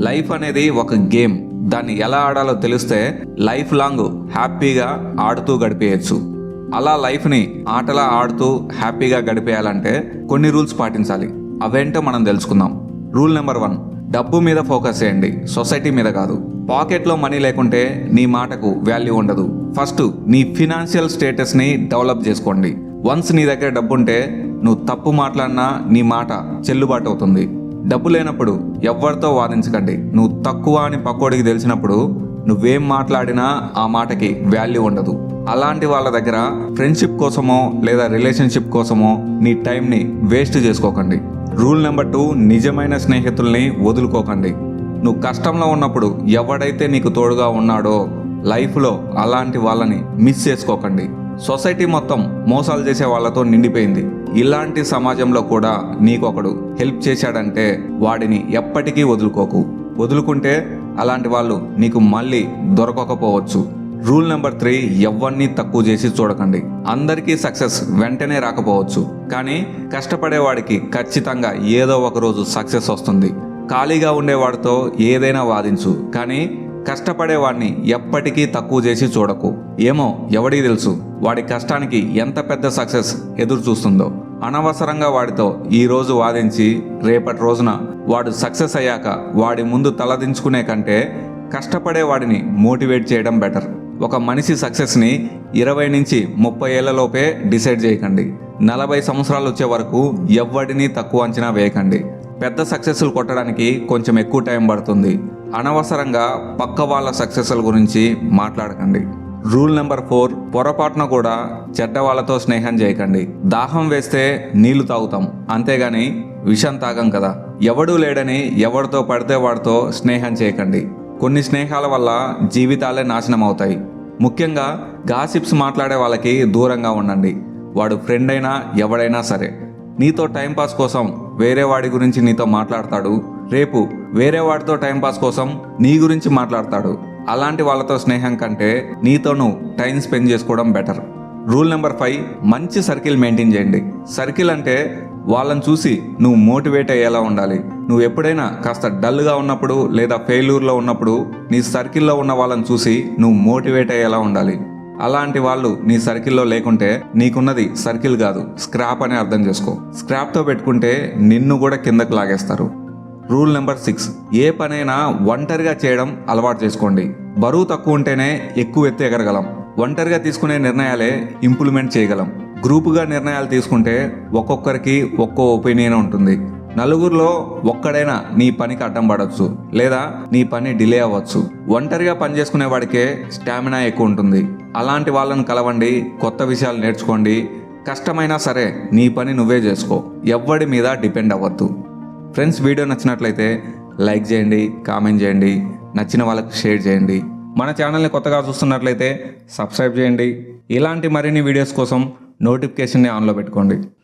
Life అనేది ఒక game. దాన్ని ఎలా ఆడాలో తెలిస్తే లైఫ్ లాంగ్ హ్యాపీగా ఆడుతూ గడిపేయచ్చు. అలా లైఫ్ని ఆటలా ఆడుతూ హ్యాపీగా గడిపేయాలంటే కొన్ని రూల్స్ పాటించాలి. అవేంటో మనం తెలుసుకుందాం. రూల్ నెంబర్ 1, డబ్బు మీద ఫోకస్ చేయండి, సొసైటీ మీద కాదు. పాకెట్లో మనీ లేకుంటే నీ మాటకు వాల్యూ ఉండదు. ఫస్ట్ నీ ఫినాన్షియల్ స్టేటస్ని డెవలప్ చేసుకోండి. వన్స్ నీ దగ్గర డబ్బు ఉంటే నువ్వు తప్పు మాట్లాడినా నీ మాట చెల్లుబాటు అవుతుంది. డబ్బు లేనప్పుడు ఎవరితో వాదించకండి. నువ్వు తక్కువ అని పక్కోడికి తెలిసినప్పుడు నువ్వేం మాట్లాడినా ఆ మాటకి వాల్యూ ఉండదు. అలాంటి వాళ్ళ దగ్గర ఫ్రెండ్షిప్ కోసమో లేదా రిలేషన్షిప్ కోసమో నీ టైంని వేస్ట్ చేసుకోకండి. రూల్ నెంబర్ 2, నిజమైన స్నేహితుల్ని వదులుకోకండి. నువ్వు కష్టంలో ఉన్నప్పుడు ఎవడైతే నీకు తోడుగా ఉన్నాడో లైఫ్లో అలాంటి వాళ్ళని మిస్ చేసుకోకండి. సొసైటీ మొత్తం మోసాలు చేసే వాళ్ళతో నిండిపోయింది. ఇలాంటి సమాజంలో కూడా నీకొకడు హెల్ప్ చేశాడంటే వాడిని ఎప్పటికీ వదులుకోకు. వదులుకుంటే అలాంటి వాళ్ళు నీకు మళ్ళీ దొరకకపోవచ్చు. రూల్ నెంబర్ 3, ఎవరిని తక్కువ చేసి చూడకండి. అందరికీ సక్సెస్ వెంటనే రాకపోవచ్చు, కానీ కష్టపడేవాడికి ఖచ్చితంగా ఏదో ఒక రోజు సక్సెస్ వస్తుంది. ఖాళీగా ఉండేవాడితో ఏదైనా వాదించు, కానీ కష్టపడేవాడిని ఎప్పటికీ తక్కువ చేసి చూడకు. ఏమో ఎవడికి తెలుసు వాడి కష్టానికి ఎంత పెద్ద సక్సెస్ ఎదురు చూస్తుందో. అనవసరంగా వాడితో ఈ రోజు వాదించి రేపటి రోజున వాడు సక్సెస్ అయ్యాక వాడి ముందు తలదించుకునే కంటే కష్టపడే వాడిని మోటివేట్ చేయడం బెటర్. ఒక మనిషి సక్సెస్ని 20 నుంచి 30 ఏళ్లలోపే డిసైడ్ చేయకండి. 40 సంవత్సరాలు వచ్చే వరకు ఎవ్వడిని తక్కువ అంచనా వేయకండి. పెద్ద సక్సెస్లు కొట్టడానికి కొంచెం ఎక్కువ టైం పడుతుంది. అనవసరంగా పక్క వాళ్ళ సక్సెస్ల గురించి మాట్లాడకండి. రూల్ నెంబర్ 4, పొరపాటున కూడా చెడ్డ వాళ్ళతో స్నేహం చేయకండి. దాహం వేస్తే నీళ్లు తాగుతాం, అంతేగాని విషం తాగం కదా. ఎవడూ లేడని ఎవరితో పడితే వాడితో స్నేహం చేయకండి. కొన్ని స్నేహాల వల్ల జీవితాలే నాశనం అవుతాయి. ముఖ్యంగా గాసిప్స్ మాట్లాడే వాళ్ళకి దూరంగా ఉండండి. వాడు ఫ్రెండ్ అయినా ఎవడైనా సరే. నీతో టైంపాస్ కోసం వేరే వాడి గురించి నీతో మాట్లాడతాడు, రేపు వేరే వాడితో టైంపాస్ కోసం నీ గురించి మాట్లాడతాడు. అలాంటి వాళ్ళతో స్నేహం కంటే నీతో నువ్వు టైం స్పెండ్ చేసుకోవడం బెటర్. రూల్ నెంబర్ 5, మంచి సర్కిల్ మెయింటైన్ చేయండి. సర్కిల్ అంటే వాళ్ళని చూసి నువ్వు మోటివేట్ అయ్యేలా ఉండాలి. నువ్వు ఎప్పుడైనా కాస్త డల్గా ఉన్నప్పుడు లేదా ఫెయిల్యూర్లో ఉన్నప్పుడు నీ సర్కిల్లో ఉన్న వాళ్ళని చూసి నువ్వు మోటివేట్ అయ్యేలా ఉండాలి. అలాంటి వాళ్ళు నీ సర్కిల్లో లేకుంటే నీకున్నది సర్కిల్ కాదు, స్క్రాప్ అని అర్థం చేసుకో. స్క్రాప్తో పెట్టుకుంటే నిన్ను కూడా కిందకు లాగేస్తారు. రూల్ నెంబర్ 6, ఏ పనైనా ఒంటరిగా చేయడం అలవాటు చేసుకోండి. బరువు తక్కువ ఉంటేనే ఎక్కువ ఎత్తు ఎగరగలం. ఒంటరిగా తీసుకునే నిర్ణయాలే ఇంప్లిమెంట్ చేయగలం. గ్రూపుగా నిర్ణయాలు తీసుకుంటే ఒక్కొక్కరికి ఒక్కో ఒపీనియన్ ఉంటుంది. నలుగురిలో ఒక్కడైనా నీ పనికి అడ్డం పడవచ్చు, లేదా నీ పని డిలే అవ్వచ్చు. ఒంటరిగా పని చేసుకునే వాడికే స్టామినా ఎక్కువ ఉంటుంది. అలాంటి వాళ్ళను కలవండి, కొత్త విషయాలు నేర్చుకోండి. కష్టమైనా సరే నీ పని నువ్వే చేసుకో, ఎవ్వడి మీద డిపెండ్ అవ్వద్దు. ఫ్రెండ్స్, వీడియో నచ్చినట్లయితే లైక్ చేయండి, కామెంట్ చేయండి, నచ్చిన వాళ్ళకి షేర్ చేయండి. మన ఛానల్ని కొత్తగా చూస్తున్నట్లయితే సబ్స్క్రైబ్ చేయండి. ఇలాంటి మరిన్ని వీడియోస్ కోసం నోటిఫికేషన్ని ఆన్లో పెట్టుకోండి.